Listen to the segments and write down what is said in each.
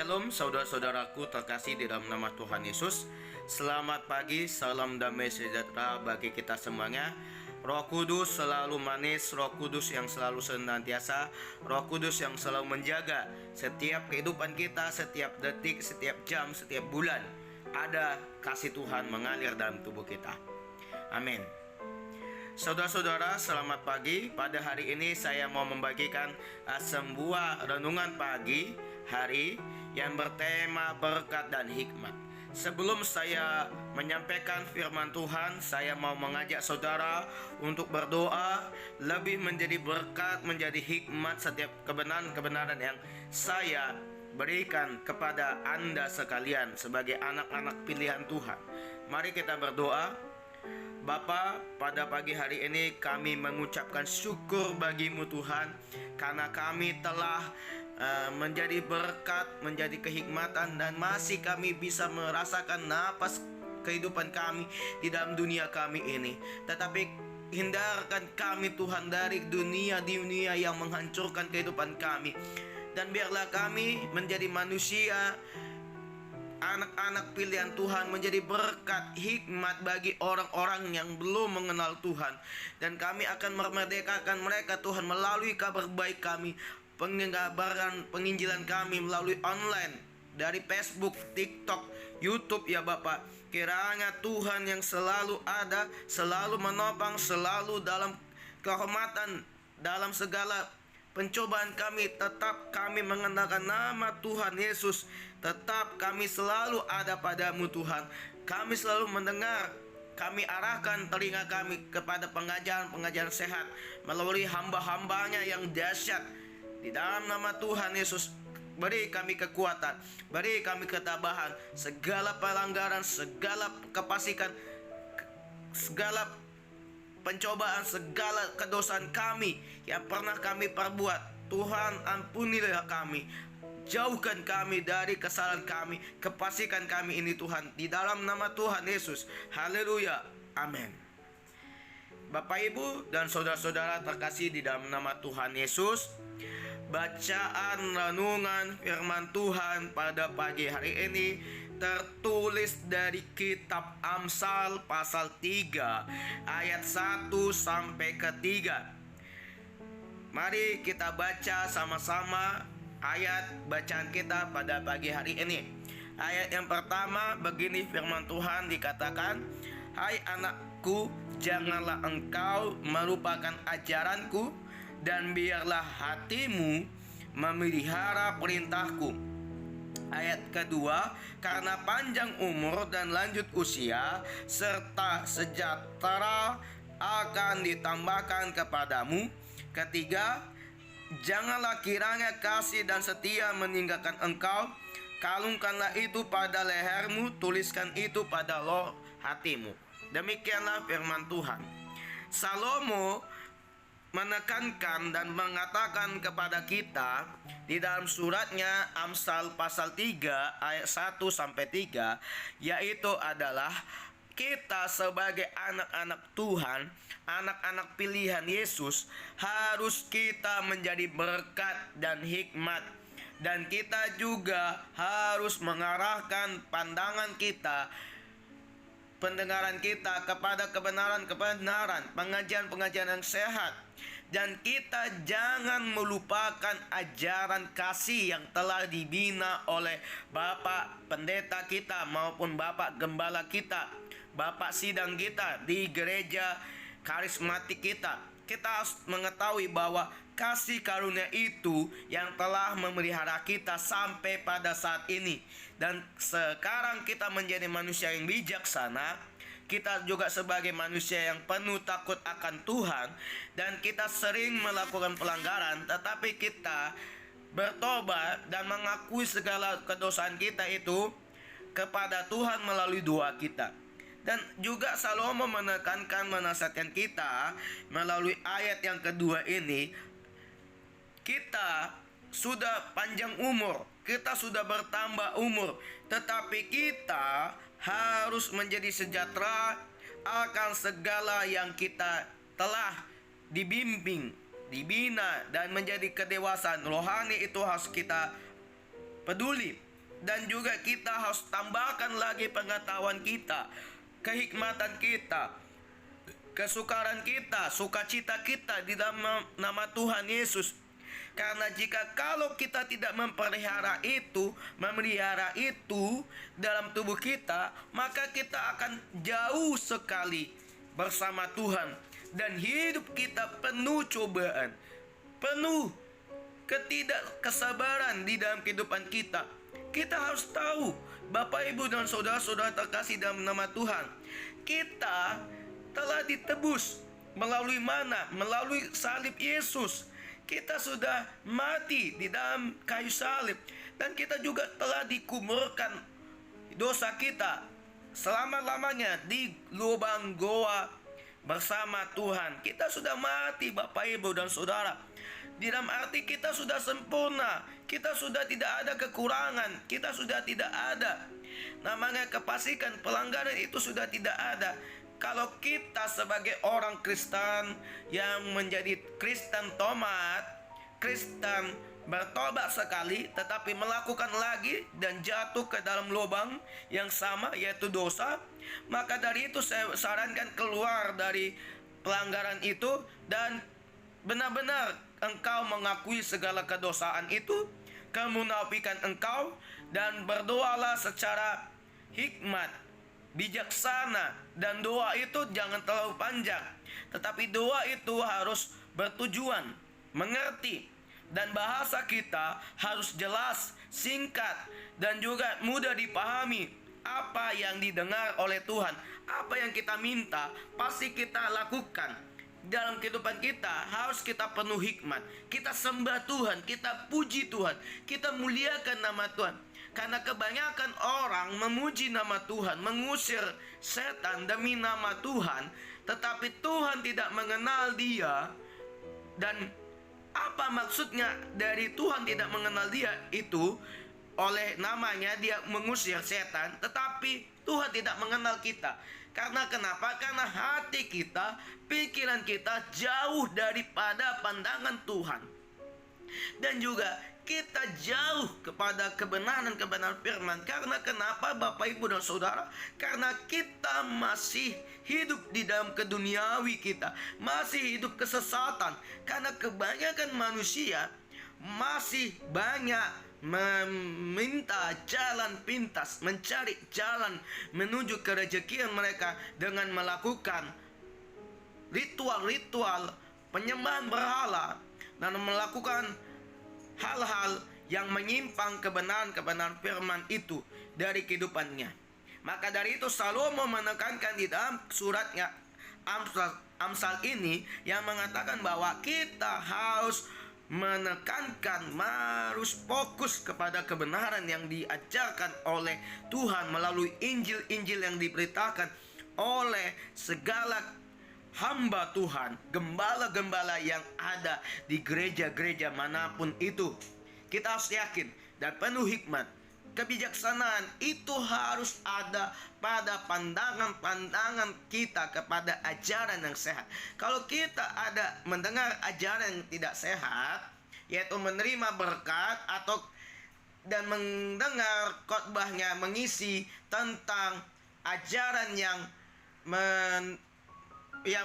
Shalom saudara-saudaraku terkasih di dalam nama Tuhan Yesus. Selamat pagi, salam damai sejahtera bagi kita semuanya. Roh Kudus selalu manis, Roh Kudus yang selalu senantiasa, Roh Kudus yang selalu menjaga setiap kehidupan kita, setiap detik, setiap jam, setiap bulan. Ada kasih Tuhan mengalir dalam tubuh kita. Amin. Saudara-saudara, selamat pagi. Pada hari ini saya mau membagikan sebuah renungan pagi hari yang bertema berkat dan hikmat. Sebelum saya menyampaikan firman Tuhan, saya mau mengajak saudara untuk berdoa, lebih menjadi berkat, menjadi hikmat setiap kebenaran-kebenaran yang saya berikan kepada Anda sekalian sebagai anak-anak pilihan Tuhan. Mari kita berdoa. Bapa, pada pagi hari ini kami mengucapkan syukur bagimu Tuhan, karena kami telah menjadi berkat, menjadi kehikmatan, dan masih kami bisa merasakan napas kehidupan kami di dalam dunia kami ini. Tetapi hindarkan kami Tuhan dari dunia yang menghancurkan kehidupan kami, dan biarlah kami menjadi manusia, anak-anak pilihan Tuhan, menjadi berkat hikmat bagi orang-orang yang belum mengenal Tuhan. Dan kami akan memerdekakan mereka Tuhan melalui kabar baik kami, penginjilan kami melalui online dari Facebook, TikTok, YouTube ya Bapak. Kiranya Tuhan yang selalu ada, selalu menopang, selalu dalam kehormatan, dalam segala pencobaan kami, tetap kami mengenalkan nama Tuhan Yesus. Tetap kami selalu ada padamu Tuhan. Kami selalu mendengar, kami arahkan telinga kami kepada pengajaran-pengajaran sehat melalui hamba-hambanya yang dahsyat. Di dalam nama Tuhan Yesus, beri kami kekuatan, beri kami ketabahan. Segala pelanggaran, segala kefasikan, segala pencobaan, segala kedosaan kami yang pernah kami perbuat, Tuhan ampunilah kami. Jauhkan kami dari kesalahan kami, kefasikan kami ini Tuhan, di dalam nama Tuhan Yesus. Haleluya, amin. Bapak, Ibu, dan saudara-saudara terkasih di dalam nama Tuhan Yesus, bacaan renungan firman Tuhan pada pagi hari ini tertulis dari kitab Amsal pasal 3 ayat 1 sampai ke 3. Mari kita baca sama-sama ayat bacaan kita pada pagi hari ini. Ayat yang pertama begini firman Tuhan dikatakan, "Hai anakku, janganlah engkau melupakan ajaranku, dan biarlah hatimu memelihara perintahku." Ayat kedua, "Karena panjang umur dan lanjut usia serta sejahtera akan ditambahkan kepadamu." Ketiga, "Janganlah kiranya kasih dan setia meninggalkan engkau. Kalungkanlah itu pada lehermu, tuliskan itu pada loh hatimu." Demikianlah firman Tuhan. Salomo menekankan dan mengatakan kepada kita di dalam suratnya Amsal pasal 3 ayat 1 sampai 3, yaitu adalah kita sebagai anak-anak Tuhan, anak-anak pilihan Yesus, harus kita menjadi berkat dan hikmat. Dan kita juga harus mengarahkan pandangan kita, pendengaran kita kepada kebenaran-kebenaran, pengajaran-pengajaran yang sehat. Dan kita jangan melupakan ajaran kasih yang telah dibina oleh Bapak Pendeta kita maupun Bapak Gembala kita, Bapak Sidang kita di gereja karismatik kita. Kita harus mengetahui bahwa kasih karunia itu yang telah memelihara kita sampai pada saat ini. Dan sekarang kita menjadi manusia yang bijaksana. Kita juga sebagai manusia yang penuh takut akan Tuhan, dan kita sering melakukan pelanggaran, tetapi kita bertobat dan mengakui segala kedosaan kita itu kepada Tuhan melalui doa kita. Dan juga Salomo menekankan, menasihatkan kita melalui ayat yang kedua ini, kita sudah panjang umur, kita sudah bertambah umur, tetapi kita harus menjadi sejahtera akan segala yang kita telah dibimbing, dibina, dan menjadi kedewasaan rohani itu harus kita peduli. Dan juga kita harus tambahkan lagi pengetahuan kita, kehikmatan kita, kesukaran kita, sukacita kita di dalam nama Tuhan Yesus. Karena kalau kita tidak memelihara itu dalam tubuh kita, maka kita akan jauh sekali bersama Tuhan. Dan hidup kita penuh cobaan, penuh ketidaksabaran di dalam kehidupan kita. Kita harus tahu, Bapak, Ibu, dan saudara-saudara terkasih dalam nama Tuhan, kita telah ditebus melalui mana? Melalui salib Yesus. Kita sudah mati di dalam kayu salib, dan kita juga telah dikuburkan dosa kita selama-lamanya di lubang goa bersama Tuhan. Kita sudah mati, Bapak, Ibu, dan saudara. Di dalam arti kita sudah sempurna, kita sudah tidak ada kekurangan, kita sudah tidak ada namanya kefasikan, pelanggaran itu sudah tidak ada. Kalau kita sebagai orang Kristen yang menjadi Kristen tomat, Kristen bertobat sekali tetapi melakukan lagi dan jatuh ke dalam lubang yang sama, yaitu dosa, maka dari itu saya sarankan keluar dari pelanggaran itu dan benar-benar engkau mengakui segala kedosaan itu, kemunafikan engkau, dan berdoalah secara hikmat, bijaksana. Dan doa itu jangan terlalu panjang, tetapi doa itu harus bertujuan, mengerti, dan bahasa kita harus jelas, singkat, dan juga mudah dipahami. Apa yang didengar oleh Tuhan, apa yang kita minta, pasti kita lakukan. Dalam kehidupan kita harus kita penuh hikmat. Kita sembah Tuhan, kita puji Tuhan, kita muliakan nama Tuhan. Karena kebanyakan orang memuji nama Tuhan, mengusir setan demi nama Tuhan, tetapi Tuhan tidak mengenal dia. Dan apa maksudnya dari Tuhan tidak mengenal dia itu? Oleh namanya dia mengusir setan, tetapi Tuhan tidak mengenal kita. Karena kenapa? Karena hati kita, pikiran kita jauh daripada pandangan Tuhan. Dan juga kita jauh kepada kebenaran firman. Karena kenapa, Bapak, Ibu, dan saudara? Karena kita masih hidup di dalam keduniawi kita, masih hidup kesesatan. Karena kebanyakan manusia masih banyak meminta jalan pintas, mencari jalan menuju kerejekian mereka dengan melakukan ritual-ritual penyembahan berhala dan melakukan hal-hal yang menyimpang kebenaran firman itu dari kehidupannya. Maka dari itu Salomo menekankan di dalam suratnya Amsal ini yang mengatakan bahwa kita harus menekankan, harus fokus kepada kebenaran yang diajarkan oleh Tuhan melalui Injil-Injil yang diberitakan oleh segala hamba Tuhan, gembala-gembala yang ada di gereja-gereja manapun itu. Kita harus yakin dan penuh hikmat. Kebijaksanaan itu harus ada pada pandangan-pandangan kita kepada ajaran yang sehat. Kalau kita ada mendengar ajaran yang tidak sehat, yaitu menerima berkat dan mendengar khotbahnya mengisi tentang ajaran yang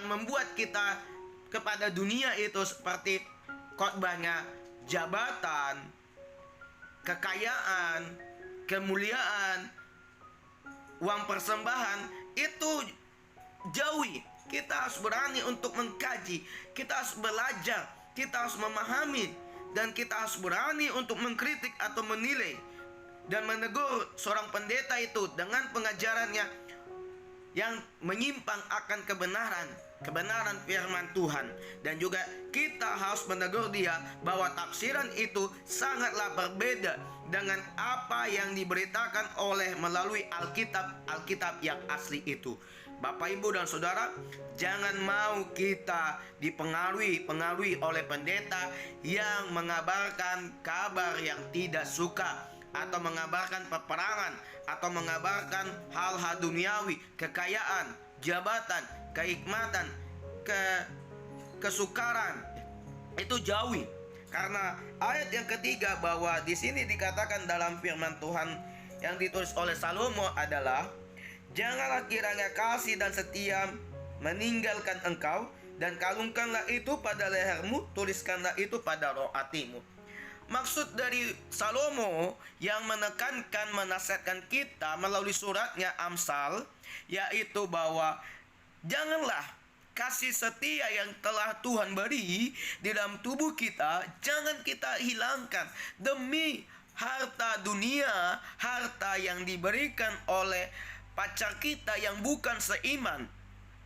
membuat kita kepada dunia itu, seperti khotbahnya jabatan, kekayaan, kemuliaan, uang persembahan, itu jauhi. Kita harus berani untuk mengkaji, kita harus belajar, kita harus memahami, dan kita harus berani untuk mengkritik atau menilai dan menegur seorang pendeta itu dengan pengajarannya yang menyimpang akan kebenaran firman Tuhan. Dan juga kita harus menegur dia bahwa tafsiran itu sangatlah berbeda dengan apa yang diberitakan melalui Alkitab yang asli itu. Bapak, Ibu, dan saudara, jangan mau kita dipengaruhi oleh pendeta yang mengabarkan kabar yang tidak suka, atau mengabarkan peperangan, atau mengabarkan hal-hal duniawi, kekayaan, jabatan, kenikmatan, kesukaran. Itu jauhi. Karena ayat yang ketiga bahwa di sini dikatakan dalam firman Tuhan yang ditulis oleh Salomo adalah, janganlah kiranya kasih dan setia meninggalkan engkau, dan kalungkanlah itu pada lehermu, tuliskanlah itu pada roh hatimu. Maksud dari Salomo yang menekankan, menasihatkan kita melalui suratnya Amsal, yaitu bahwa janganlah kasih setia yang telah Tuhan beri di dalam tubuh kita, jangan kita hilangkan demi harta dunia, harta yang diberikan oleh pacar kita yang bukan seiman.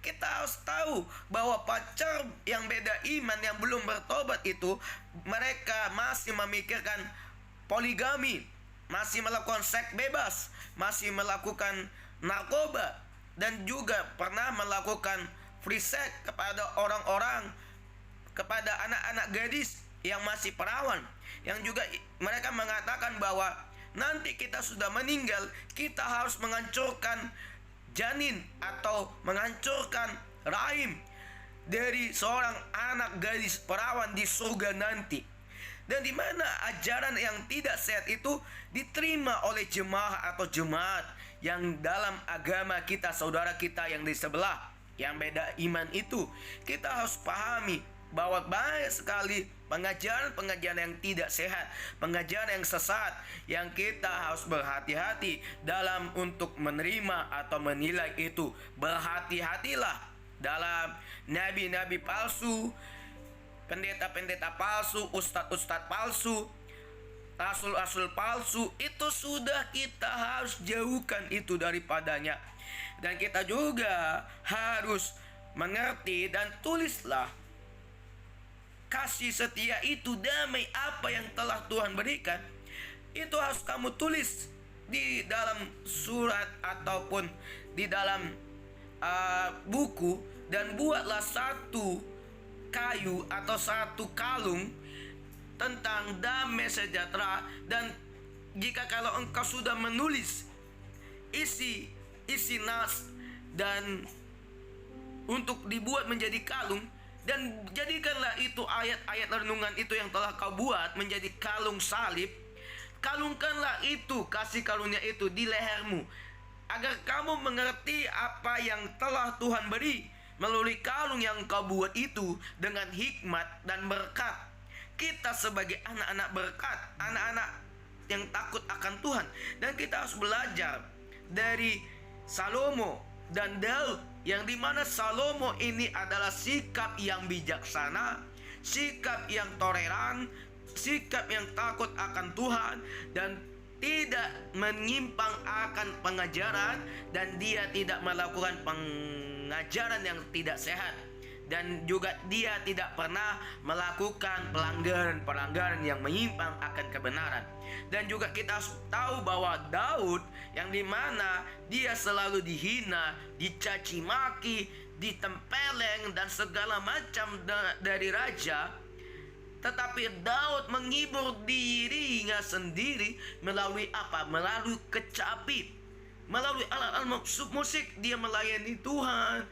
Kita harus tahu bahwa pacar yang beda iman, yang belum bertobat itu, mereka masih memikirkan poligami, masih melakukan seks bebas, masih melakukan narkoba, dan juga pernah melakukan free sex kepada orang-orang, kepada anak-anak gadis yang masih perawan, yang juga mereka mengatakan bahwa nanti kita sudah meninggal, kita harus menghancurkan janin atau menghancurkan rahim dari seorang anak gadis perawan di surga nanti. Dan di mana ajaran yang tidak sehat itu diterima oleh jemaah atau jemaat yang dalam agama kita, saudara kita yang di sebelah, yang beda iman itu. Kita harus pahami bahwa banyak sekali pengajaran-pengajaran yang tidak sehat, pengajaran yang sesat, yang kita harus berhati-hati dalam untuk menerima atau menilai itu. Berhati-hatilah dalam nabi-nabi palsu, pendeta-pendeta palsu, ustadz-ustadz palsu, rasul-rasul palsu. Itu sudah kita harus jauhkan itu daripadanya. Dan kita juga harus mengerti dan tulislah kasih setia itu, damai apa yang telah Tuhan berikan. Itu harus kamu tulis di dalam surat ataupun di dalam buku, dan buatlah satu kayu atau satu kalung tentang damai sejahtera. Dan jika kalau engkau sudah menulis isi nas dan untuk dibuat menjadi kalung, dan jadikanlah itu ayat-ayat renungan itu yang telah kau buat menjadi kalung salib. Kalungkanlah itu, kasih kalungnya itu di lehermu, agar kamu mengerti apa yang telah Tuhan beri melalui kalung yang kau buat itu dengan hikmat dan berkat. Kita sebagai anak-anak berkat, anak-anak yang takut akan Tuhan, dan kita harus belajar dari Salomo dan Daud, yang dimana Salomo ini adalah sikap yang bijaksana, sikap yang toleran, sikap yang takut akan Tuhan, dan tidak menyimpang akan pengajaran, dan dia tidak melakukan pengajaran yang tidak sehat, dan juga dia tidak pernah melakukan pelanggaran-pelanggaran yang menyimpang akan kebenaran. Dan juga kita harus tahu bahwa Daud, yang dimana dia selalu dihina, dicaci maki, ditempeleng dan segala macam dari raja, tetapi Daud menghibur dirinya sendiri melalui apa? Melalui kecapi, melalui alat-alat musik dia melayani Tuhan,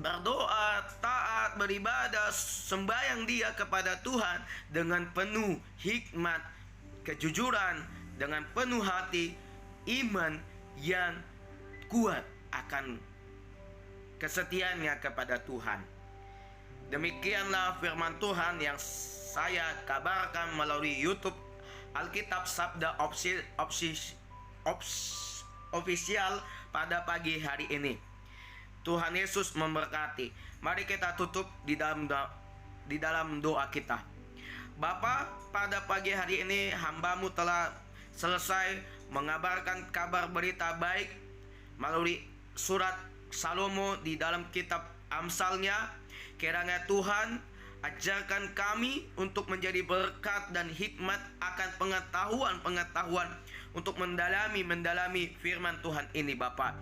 berdoa, taat, beribadah, sembahyang dia kepada Tuhan dengan penuh hikmat, kejujuran, dengan penuh hati, iman yang kuat akan kesetiaannya kepada Tuhan. Demikianlah firman Tuhan yang saya kabarkan melalui YouTube Alkitab Sabda Official pada pagi hari ini. Tuhan Yesus memberkati. Mari kita tutup di dalam doa kita. Bapa, pada pagi hari ini hamba-Mu telah selesai mengabarkan kabar berita baik melalui surat Salomo di dalam kitab Amsalnya. Kiranya Tuhan ajarkan kami untuk menjadi berkat dan hikmat akan pengetahuan untuk mendalami firman Tuhan ini, Bapa.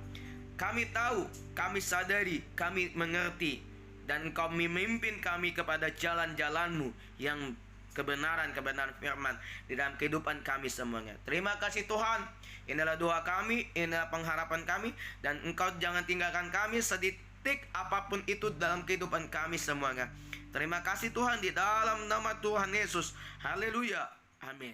Kami tahu, kami sadari, kami mengerti, dan Engkau memimpin kami kepada jalan-jalan-Mu yang kebenaran firman di dalam kehidupan kami semuanya. Terima kasih Tuhan. Inilah doa kami, inilah pengharapan kami, dan Engkau jangan tinggalkan kami praktik apapun itu dalam kehidupan kami semuanya. Terima kasih Tuhan, di dalam nama Tuhan Yesus. Haleluya. Amin.